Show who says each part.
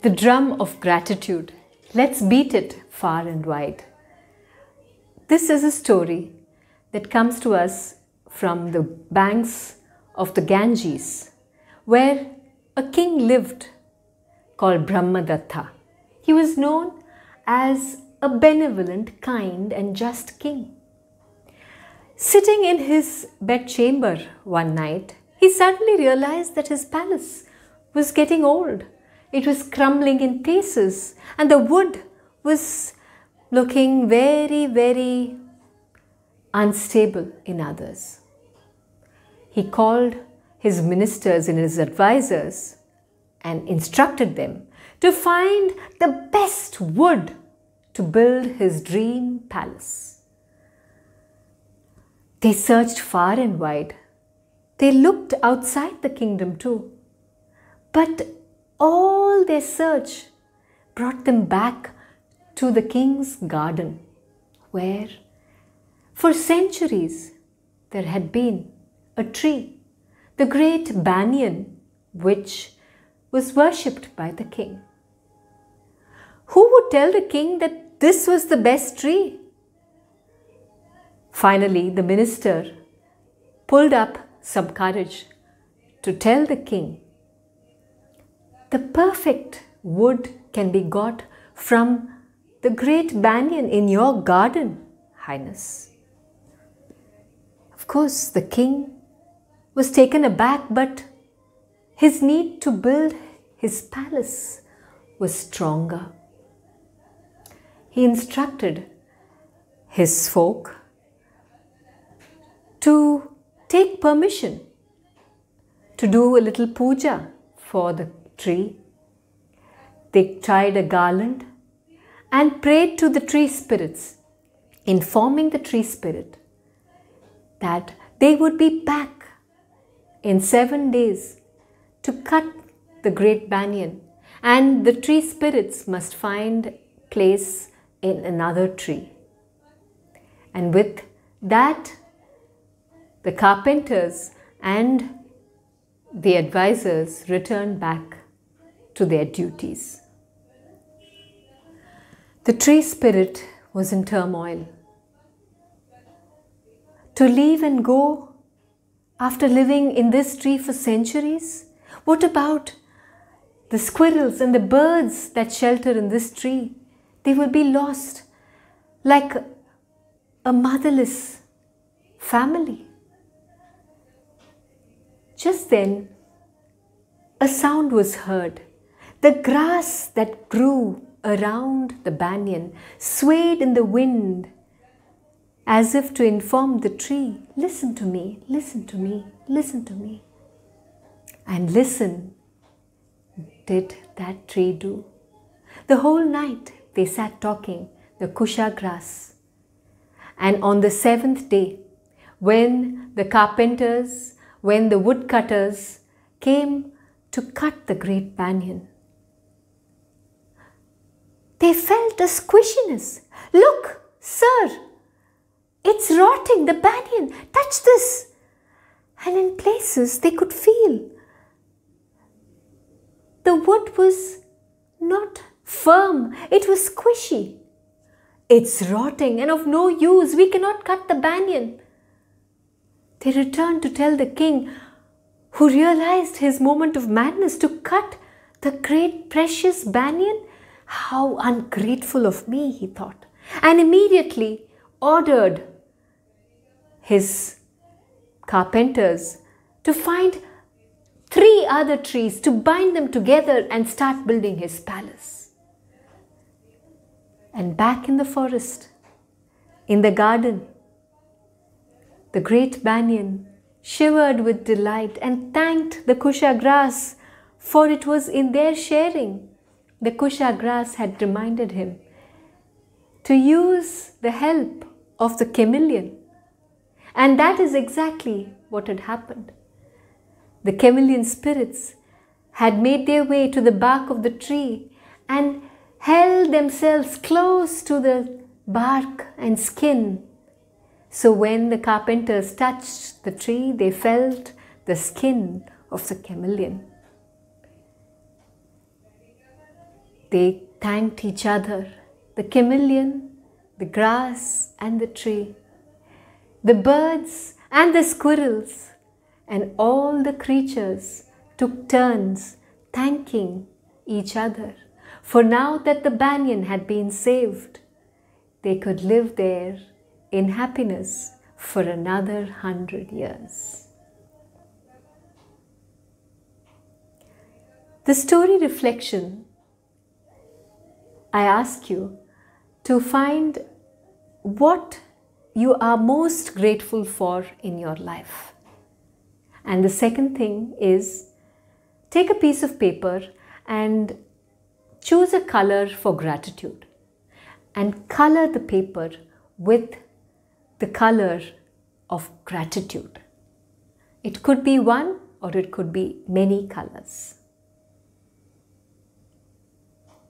Speaker 1: The drum of gratitude. Let's beat it far and wide. This is a story that comes to us from the banks of the Ganges, where a king lived called Brahmadatta. He was known as a benevolent, kind and just king. Sitting in his bedchamber one night, he suddenly realized that his palace was getting old. It was crumbling in pieces and the wood was looking very, very unstable in others. He called his ministers and his advisors and instructed them to find the best wood to build his dream palace. They searched far and wide. They looked outside the kingdom too. But all their search brought them back to the king's garden, where for centuries there had been a tree, the great banyan, which was worshipped by the king. Who would tell the king that this was the best tree? Finally, the minister pulled up some courage to tell the king, the perfect wood can be got from the great banyan in your garden, Highness. Of course, the king was taken aback, but his need to build his palace was stronger. He instructed his folk to take permission to do a little puja for the tree. They tied a garland and prayed to the tree spirits, informing the tree spirit that they would be back in 7 days to cut the great banyan, and the tree spirits must find place in another tree. And with that, the carpenters and the advisors returned back to their duties. The tree spirit was in turmoil. To leave and go after living in this tree for centuries? What about the squirrels and the birds that shelter in this tree? They will be lost like a motherless family. Just then, a sound was heard. The grass that grew around the banyan swayed in the wind as if to inform the tree, listen to me, listen to me, listen to me. And listen did that tree do. The whole night they sat talking, the kusha grass. And on the 7th day, when the carpenters, when the woodcutters came to cut the great banyan, they felt a squishiness. Look, sir, it's rotting, the banyan, touch this. And in places they could feel the wood was not firm, it was squishy. It's rotting and of no use, we cannot cut the banyan. They returned to tell the king, who realized his moment of madness to cut the great precious banyan. How ungrateful of me, he thought, and immediately ordered his carpenters to find 3 other trees to bind them together and start building his palace. And back in the forest, in the garden, the great banyan shivered with delight and thanked the kusha grass, for it was in their sharing. The kusha grass had reminded him to use the help of the chameleon. And that is exactly what had happened. The chameleon spirits had made their way to the bark of the tree and held themselves close to the bark and skin. So when the carpenters touched the tree, they felt the skin of the chameleon. They thanked each other, the chameleon, the grass and the tree, the birds and the squirrels, and all the creatures took turns thanking each other. For now that the banyan had been saved, they could live there in happiness for another 100 years. The story reflection, I ask you to find what you are most grateful for in your life. And the second thing is, take a piece of paper and choose a color for gratitude and color the paper with the color of gratitude. It could be one or it could be many colors.